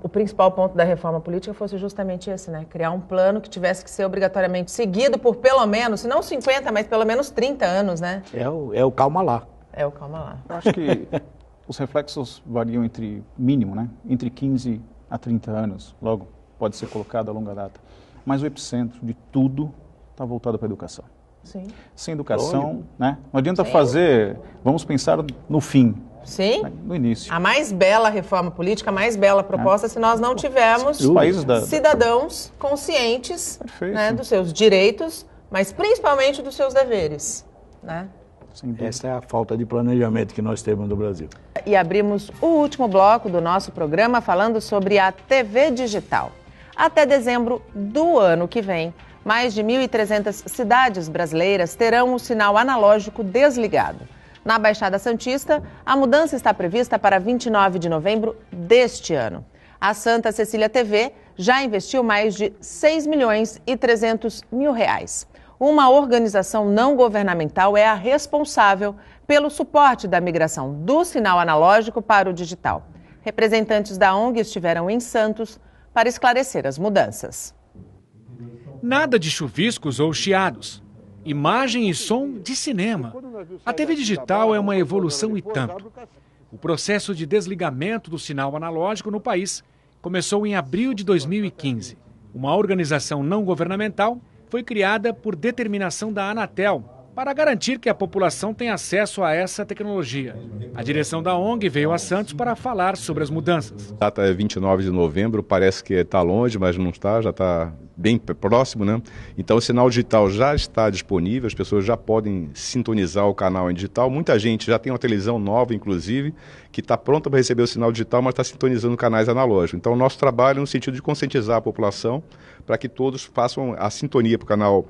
o principal ponto da reforma política fosse justamente esse, né? Criar um plano que tivesse que ser obrigatoriamente seguido por pelo menos, se não 50, mas pelo menos 30 anos, né? É o calma lá. É o calma lá. Eu acho que os reflexos variam entre 15 a 30 anos, logo pode ser colocado a longa data. Mas o epicentro de tudo está voltado para a educação. Sim. Sem educação, né? Não adianta vamos pensar no fim. Sim. No início. A mais bela reforma política, a mais bela proposta, se nós não tivermos cidadãos conscientes, né, dos seus direitos, mas principalmente dos seus deveres. Né? Essa é a falta de planejamento que nós temos no Brasil. E abrimos o último bloco do nosso programa falando sobre a TV digital. Até dezembro do ano que vem, mais de 1.300 cidades brasileiras terão o sinal analógico desligado. Na Baixada Santista, a mudança está prevista para 29 de novembro deste ano. A Santa Cecília TV já investiu mais de 6 milhões e 300 mil reais. Uma organização não governamental é a responsável pelo suporte da migração do sinal analógico para o digital. Representantes da ONG estiveram em Santos para esclarecer as mudanças. Nada de chuviscos ou chiados. Imagem e som de cinema. A TV digital é uma evolução e tanto. O processo de desligamento do sinal analógico no país começou em abril de 2015. Uma organização não governamental foi criada por determinação da Anatel para garantir que a população tenha acesso a essa tecnologia. A direção da ONG veio a Santos para falar sobre as mudanças. A data é 29 de novembro, parece que está longe, mas não está, já está bem próximo, né? Então o sinal digital já está disponível, as pessoas já podem sintonizar o canal em digital. Muita gente já tem uma televisão nova, inclusive, que está pronta para receber o sinal digital, mas está sintonizando canais analógicos. Então o nosso trabalho é no sentido de conscientizar a população para que todos façam a sintonia para o canal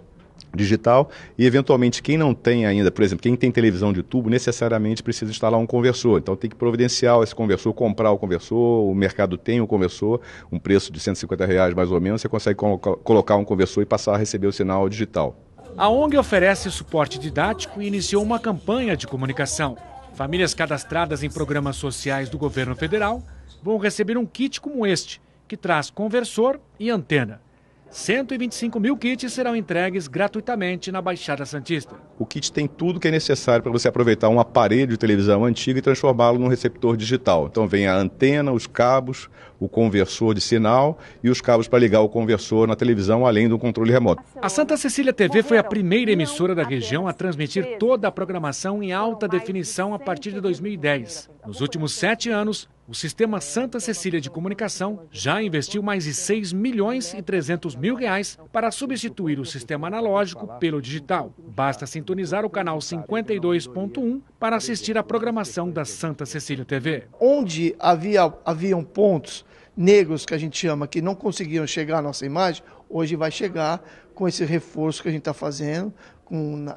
digital e, eventualmente, quem não tem ainda, por exemplo, quem tem televisão de tubo, necessariamente precisa instalar um conversor. Então, tem que providenciar esse conversor, comprar o conversor, o mercado tem o conversor, um preço de R$150 mais ou menos, você consegue colocar um conversor e passar a receber o sinal digital. A ONG oferece suporte didático e iniciou uma campanha de comunicação. Famílias cadastradas em programas sociais do governo federal vão receber um kit como este, que traz conversor e antena. 125 mil kits serão entregues gratuitamente na Baixada Santista. O kit tem tudo que é necessário para você aproveitar um aparelho de televisão antigo e transformá-lo num receptor digital. Então vem a antena, os cabos, o conversor de sinal e os cabos para ligar o conversor na televisão, além do controle remoto. A Santa Cecília TV foi a primeira emissora da região a transmitir toda a programação em alta definição a partir de 2010. Nos últimos 7 anos, o sistema Santa Cecília de Comunicação já investiu mais de R$6.300.000 para substituir o sistema analógico pelo digital. Basta sintonizar o canal 52.1 para assistir à programação da Santa Cecília TV. Onde haviam pontos negros, que a gente chama, que não conseguiam chegar à nossa imagem, hoje vai chegar com esse reforço que a gente está fazendo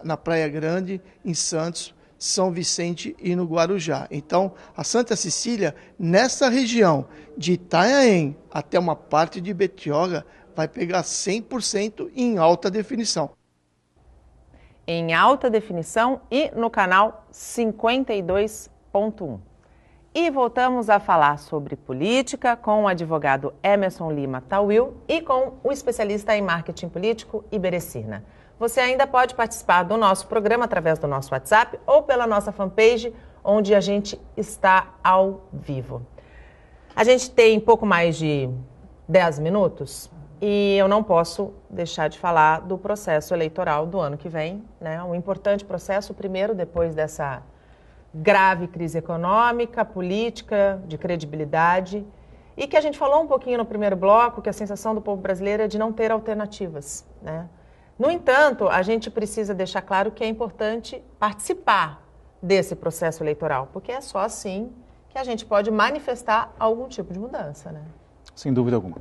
na Praia Grande, em Santos, São Vicente e no Guarujá. Então, a Santa Cecília, nessa região de Itanhaém até uma parte de Betioga, vai pegar 100% em alta definição. Em alta definição e no canal 52.1. E voltamos a falar sobre política com o advogado Emerson Lima Tawil e com o especialista em marketing político Iberê Cirna. Você ainda pode participar do nosso programa através do nosso WhatsApp ou pela nossa fanpage, onde a gente está ao vivo. A gente tem pouco mais de 10 minutos e eu não posso deixar de falar do processo eleitoral do ano que vem, né? Um importante processo, o primeiro depois dessa grave crise econômica, política, de credibilidade, e que a gente falou um pouquinho no primeiro bloco, que a sensação do povo brasileiro é de não ter alternativas, né? No entanto, a gente precisa deixar claro que é importante participar desse processo eleitoral, porque é só assim que a gente pode manifestar algum tipo de mudança, né? Sem dúvida alguma.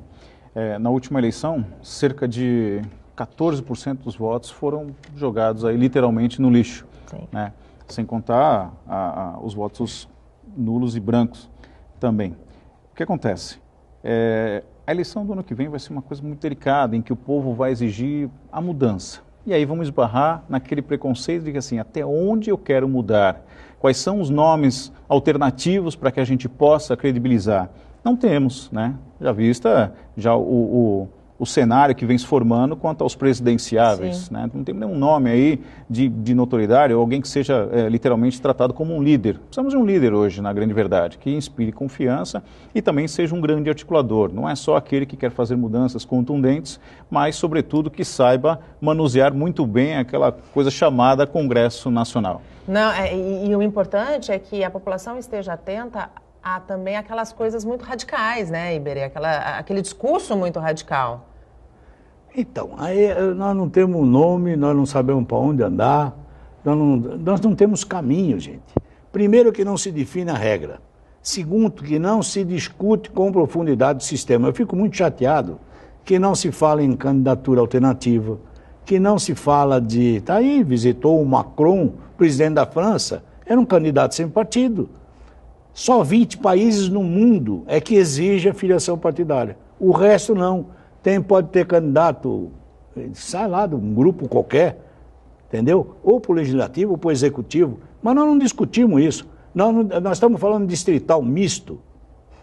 Na última eleição, cerca de 14% dos votos foram jogados aí literalmente no lixo, né? Sem contar os votos nulos e brancos também. O que acontece? A eleição do ano que vem vai ser uma coisa muito delicada, em que o povo vai exigir a mudança. E aí vamos esbarrar naquele preconceito de que assim, até onde eu quero mudar? Quais são os nomes alternativos para que a gente possa credibilizar? Não temos, né? Já vista o cenário que vem se formando quanto aos presidenciáveis, né? Não tem nenhum nome aí de notoriedade ou alguém que seja literalmente tratado como um líder. Precisamos de um líder hoje, na grande verdade, que inspire confiança e também seja um grande articulador. Não é só aquele que quer fazer mudanças contundentes, mas, sobretudo, que saiba manusear muito bem aquela coisa chamada Congresso Nacional. Não, e o importante é que a população esteja atenta a também aquelas coisas muito radicais, né, Iberê? Aquele discurso muito radical. Então, aí nós não temos nome, nós não sabemos para onde andar, nós não temos caminho, gente. Primeiro, que não se define a regra. Segundo, que não se discute com profundidade o sistema. Eu fico muito chateado que não se fala em candidatura alternativa, que não se fala de... Tá aí, visitou o Macron, presidente da França, era um candidato sem partido. Só 20 países no mundo é que exige a filiação partidária. O resto não. Pode ter candidato, sai lá de um grupo qualquer, entendeu? Ou para o legislativo ou para o executivo. Mas nós não discutimos isso. Nós estamos falando de distrital misto,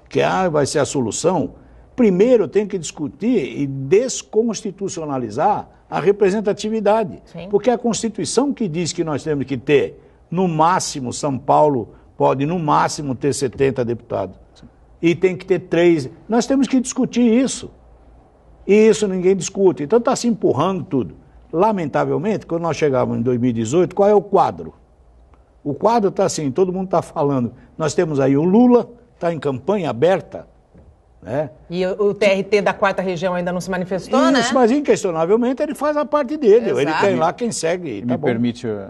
que vai ser a solução. Primeiro tem que discutir e desconstitucionalizar a representatividade. Sim. Porque é a Constituição que diz que nós temos que ter, no máximo, São Paulo pode no máximo ter 70 deputados. E tem que ter 3. Nós temos que discutir isso. E isso ninguém discute. Então está se empurrando tudo. Lamentavelmente, quando nós chegávamos em 2018, qual é o quadro? O quadro está assim, todo mundo está falando. Nós temos aí o Lula, está em campanha aberta, né? E o TRT da 4ª região ainda não se manifestou, né? Isso, mas inquestionavelmente ele faz a parte dele. Exato. Ele tem lá quem segue. Tá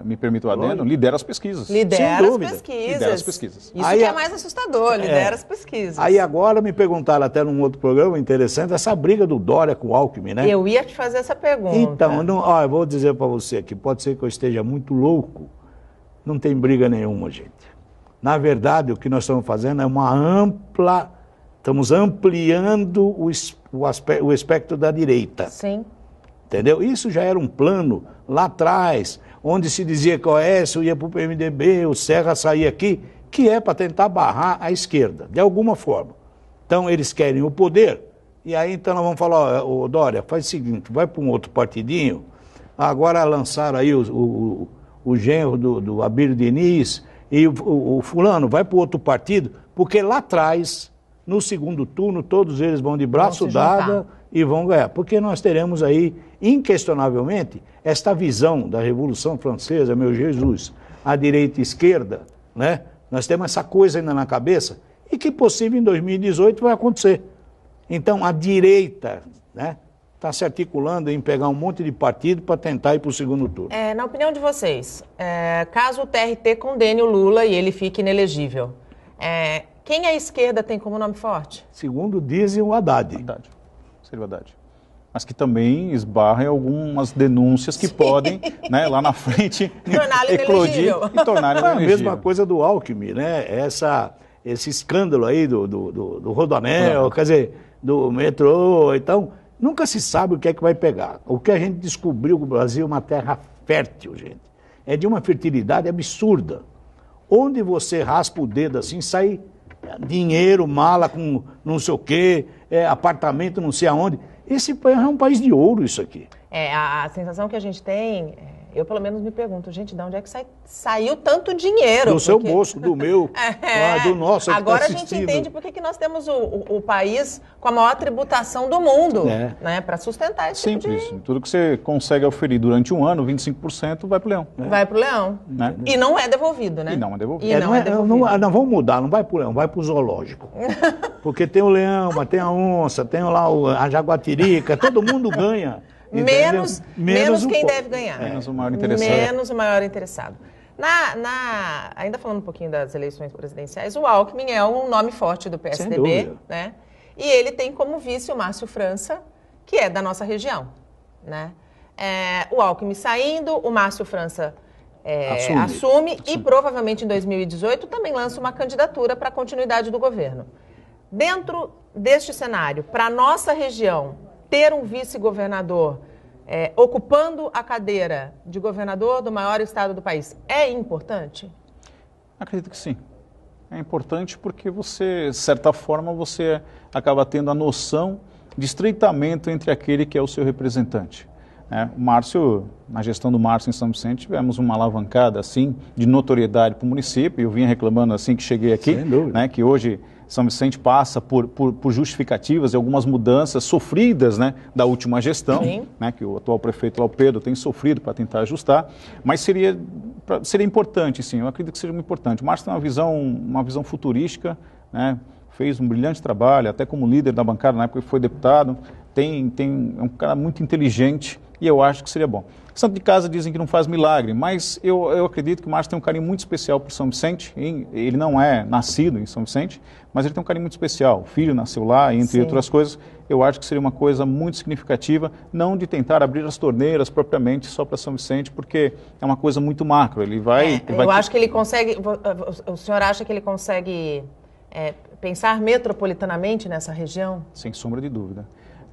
Me permite o adendo, lidera as pesquisas. Lidera as Lidera as pesquisas. Isso Aí que é mais assustador, lidera as pesquisas. Aí agora me perguntaram até num outro programa interessante, essa briga do Dória com o Alckmin, né? Eu ia te fazer essa pergunta. Então, eu vou dizer para você aqui, pode ser que eu esteja muito louco, não tem briga nenhuma, gente. Na verdade, o que nós estamos fazendo é estamos ampliando o espectro da direita. Sim. Entendeu? Isso já era um plano lá atrás, onde se dizia que o Oécio ia para o PMDB, o Serra saía aqui, que é para tentar barrar a esquerda, de alguma forma. Então, eles querem o poder, e aí então nós vamos falar, ô Dória, faz o seguinte, vai para um outro partidinho, agora lançaram aí o genro do Abílio Diniz, e o fulano vai para o outro partido, porque lá atrás, no segundo turno, todos eles vão de braço dado e vão ganhar. Porque nós teremos aí, inquestionavelmente, esta visão da Revolução Francesa, meu Jesus, a direita e a esquerda, né? Nós temos essa coisa ainda na cabeça e que possível em 2018 vai acontecer. Então, a direita, né, está se articulando em pegar um monte de partido para tentar ir para o segundo turno. Na opinião de vocês, caso o TRT condene o Lula e ele fique inelegível, quem a esquerda tem como nome forte? Segundo dizem o Haddad. Seria o Haddad. Mas que também esbarra em algumas denúncias que podem, né, lá na frente, eclodir e torná-lo inelegível. A mesma coisa do Alckmin, né? Esse escândalo aí do Rodoanel, quer dizer, do metrô, então, nunca se sabe o que é que vai pegar. O que a gente descobriu que o Brasil é uma terra fértil, gente. É de uma fertilidade absurda. Onde você raspa o dedo assim, sai dinheiro, mala com não sei o quê, apartamento não sei aonde. Esse país é um país de ouro, isso aqui. A sensação que a gente tem, eu pelo menos me pergunto, gente, de onde é que saiu tanto dinheiro? Do seu bolso, do meu, do nosso. Agora a gente entende por que nós temos o país com a maior tributação do mundo, né, para sustentar esse Simples. tipo de... Tudo que você consegue oferir durante um ano, 25% vai para o leão. Vai para o leão. Né? E não é devolvido, né? E não é devolvido. Não, vamos mudar, não vai para o leão, vai para o zoológico. Porque tem o leão, mas tem a onça, tem lá a jaguatirica, todo mundo ganha. Menos quem deve ganhar. Menos o maior interessado. Menos o maior interessado. Ainda falando um pouquinho das eleições presidenciais, o Alckmin é um nome forte do PSDB, né? E ele tem como vice o Márcio França, que é da nossa região, né? O Alckmin saindo, o Márcio França assume e provavelmente em 2018 também lança uma candidatura para a continuidade do governo. Dentro deste cenário, para a nossa região, ter um vice-governador ocupando a cadeira de governador do maior estado do país é importante? Acredito que sim. É importante porque você, de certa forma, você acaba tendo a noção de estreitamento entre aquele que é o seu representante. O Márcio, na gestão do Márcio em São Vicente, tivemos uma alavancada assim de notoriedade para o município. Eu vinha reclamando assim que cheguei aqui, né, que hoje São Vicente passa por justificativas e algumas mudanças sofridas, né, da última gestão, né, que o atual prefeito lá, o Pedro, tem sofrido para tentar ajustar, mas seria importante, sim, eu acredito que seja muito importante. O Márcio tem uma visão futurística, né, fez um brilhante trabalho, até como líder da bancada na época que foi deputado, é um cara muito inteligente e eu acho que seria bom. Santo de casa dizem que não faz milagre, mas eu acredito que o Márcio tem um carinho muito especial por São Vicente. Ele não é nascido em São Vicente, mas ele tem um carinho muito especial. O filho nasceu lá, entre outras coisas. Eu acho que seria uma coisa muito significativa, não de tentar abrir as torneiras propriamente só para São Vicente, porque é uma coisa muito macro. Eu acho que ele consegue... O senhor acha que ele consegue pensar metropolitanamente nessa região? Sem sombra de dúvida.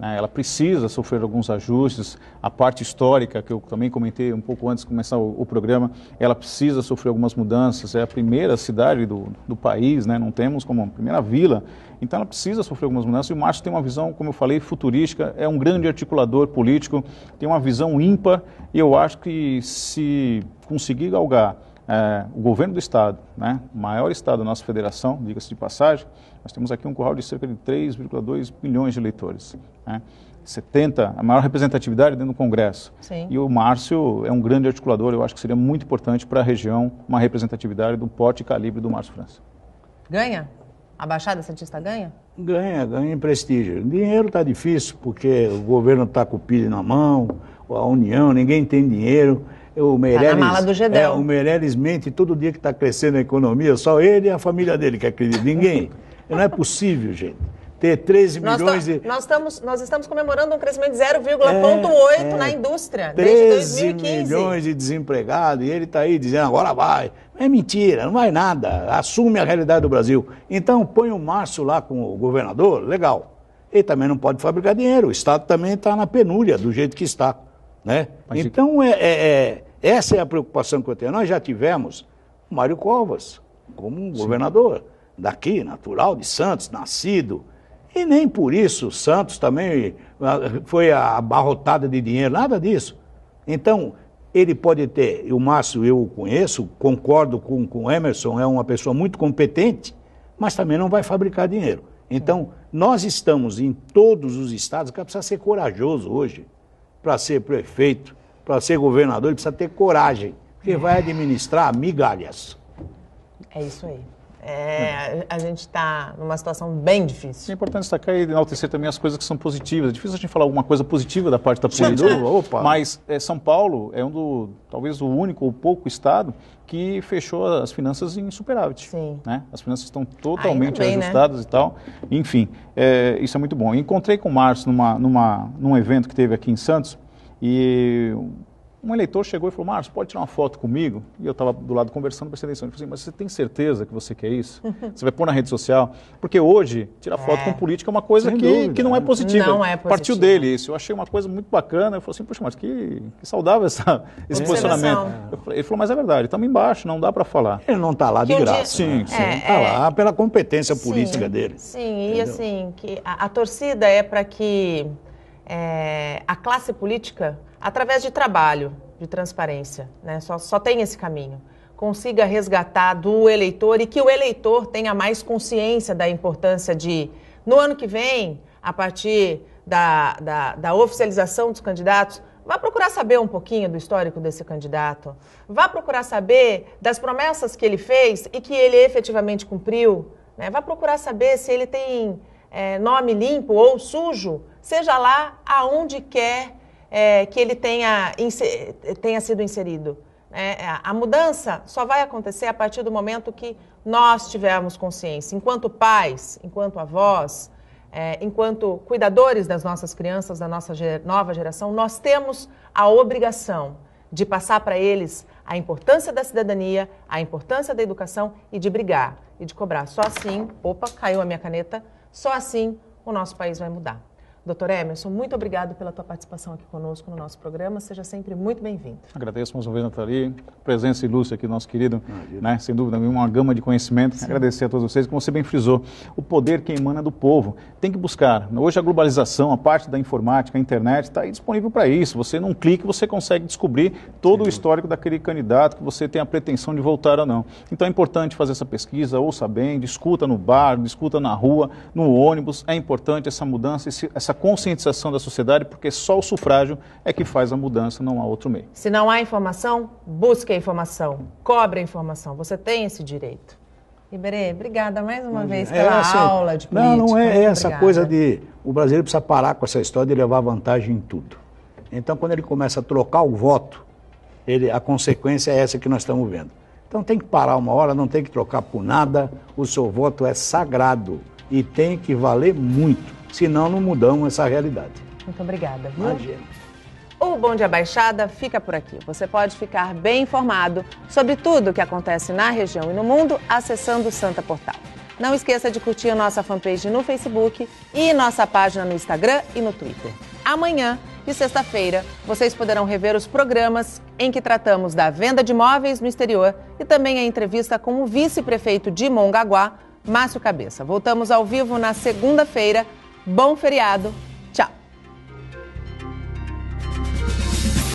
Ela precisa sofrer alguns ajustes, a parte histórica, que eu também comentei um pouco antes de começar o programa, ela precisa sofrer algumas mudanças, é a primeira cidade do país, né? Não temos como a primeira vila, então ela precisa sofrer algumas mudanças, e o Márcio tem uma visão, como eu falei, futurística, é um grande articulador político, tem uma visão ímpar, e eu acho que se conseguir galgar o governo do Estado, né, o maior Estado da nossa federação, diga-se de passagem, nós temos aqui um curral de cerca de 3,2 milhões de eleitores. Né, a maior representatividade dentro do Congresso. Sim. E o Márcio é um grande articulador, eu acho que seria muito importante para a região uma representatividade do porte e calibre do Márcio França. Ganha? A Baixada Santista ganha? Ganha em prestígio. Dinheiro está difícil, porque o governo está com o pilho na mão, a União, ninguém tem dinheiro. O Meirelles, na mala do Gedel. O Meirelles mente todo dia que está crescendo a economia, só ele e a família dele que acredita. Ninguém. Não é possível, gente. Ter 13 milhões de... Nós estamos comemorando um crescimento de 0,8 na indústria, desde 2015. 13 milhões de desempregados, e ele está aí dizendo, agora vai. É mentira, não vai nada. Assume a realidade do Brasil. Então, põe o Márcio lá com o governador, legal. Ele também não pode fabricar dinheiro. O Estado também está na penúria, do jeito que está. Né? Então, essa é a preocupação que eu tenho. Nós já tivemos o Mário Covas como um governador daqui, natural de Santos, nascido. E nem por isso Santos também foi abarrotada de dinheiro, nada disso. Então, ele pode ter, e o Márcio eu o conheço, concordo com o Emerson, é uma pessoa muito competente, mas também não vai fabricar dinheiro. Então, nós estamos em todos os estados, que precisa ser corajoso hoje, para ser prefeito, para ser governador, ele precisa ter coragem, porque vai administrar migalhas. É isso aí. A gente está numa situação bem difícil. É importante destacar e enaltecer também as coisas que são positivas. É difícil a gente falar alguma coisa positiva da parte da política, mas São Paulo é talvez o único ou pouco estado que fechou as finanças em superávit. Sim. Né? As finanças estão totalmente ajustadas, né? E tal. Enfim, isso é muito bom. Encontrei com o Márcio num evento que teve aqui em Santos e um eleitor chegou e falou, Márcio, pode tirar uma foto comigo? E eu estava do lado conversando, prestei atenção. Ele falou assim, mas você tem certeza que você quer isso? Você vai pôr na rede social? Porque hoje, tirar foto com política é uma coisa que não é positiva. Não é positiva. Partiu dele isso. Eu achei uma coisa muito bacana. Eu falei assim, poxa, mas que saudável esse posicionamento. Ele falou, mas é verdade, estamos embaixo, não dá para falar. Ele não está lá de graça. Sim, sim. Ele está lá pela competência política dele. Sim, e assim, que a torcida é para que a classe política, através de trabalho, de transparência, né? Só tem esse caminho. Consiga resgatar do eleitor e que o eleitor tenha mais consciência da importância de, no ano que vem, a partir da oficialização dos candidatos, vá procurar saber um pouquinho do histórico desse candidato, vá procurar saber das promessas que ele fez e que ele efetivamente cumpriu, né? Vá procurar saber se ele tem nome limpo ou sujo, seja lá aonde quer que ele tenha sido inserido. A mudança só vai acontecer a partir do momento que nós tivermos consciência. Enquanto pais, enquanto avós, enquanto cuidadores das nossas crianças, da nossa nova geração, nós temos a obrigação de passar para eles a importância da cidadania, a importância da educação e de brigar e de cobrar. Só assim, caiu a minha caneta, só assim o nosso país vai mudar. Doutor Emerson, muito obrigado pela tua participação aqui conosco no nosso programa. Seja sempre muito bem-vindo. Agradeço mais uma vez, Nathalie. Presença ilustre aqui do nosso querido, né? Sem dúvida nenhuma, uma gama de conhecimento. Sim. Agradecer a todos vocês. Como você bem frisou, o poder que emana do povo. Tem que buscar. Hoje a globalização, a parte da informática, a internet, está aí disponível para isso. Você, num clique, você consegue descobrir todo o histórico daquele candidato que você tem a pretensão de voltar ou não. Então é importante fazer essa pesquisa, ouça bem, discuta no bar, discuta na rua, no ônibus. É importante essa mudança, essa conscientização da sociedade, porque só o sufrágio é que faz a mudança, não há outro meio. Se não há informação, busque a informação, cobre a informação, você tem esse direito. Iberê, obrigada mais uma vez pela aula de política. Não é essa coisa de... O brasileiro precisa parar com essa história de levar vantagem em tudo. Então, quando ele começa a trocar o voto, a consequência é essa que nós estamos vendo. Então, tem que parar uma hora, não tem que trocar por nada, o seu voto é sagrado e tem que valer muito. Senão não mudamos essa realidade. Muito obrigada. Viu? Imagina. O Bom Dia Baixada fica por aqui. Você pode ficar bem informado sobre tudo o que acontece na região e no mundo acessando o Santa Portal. Não esqueça de curtir a nossa fanpage no Facebook e nossa página no Instagram e no Twitter. Amanhã, de sexta-feira, vocês poderão rever os programas em que tratamos da venda de imóveis no exterior e também a entrevista com o vice-prefeito de Mongaguá, Márcio Cabeça. Voltamos ao vivo na segunda-feira. Bom feriado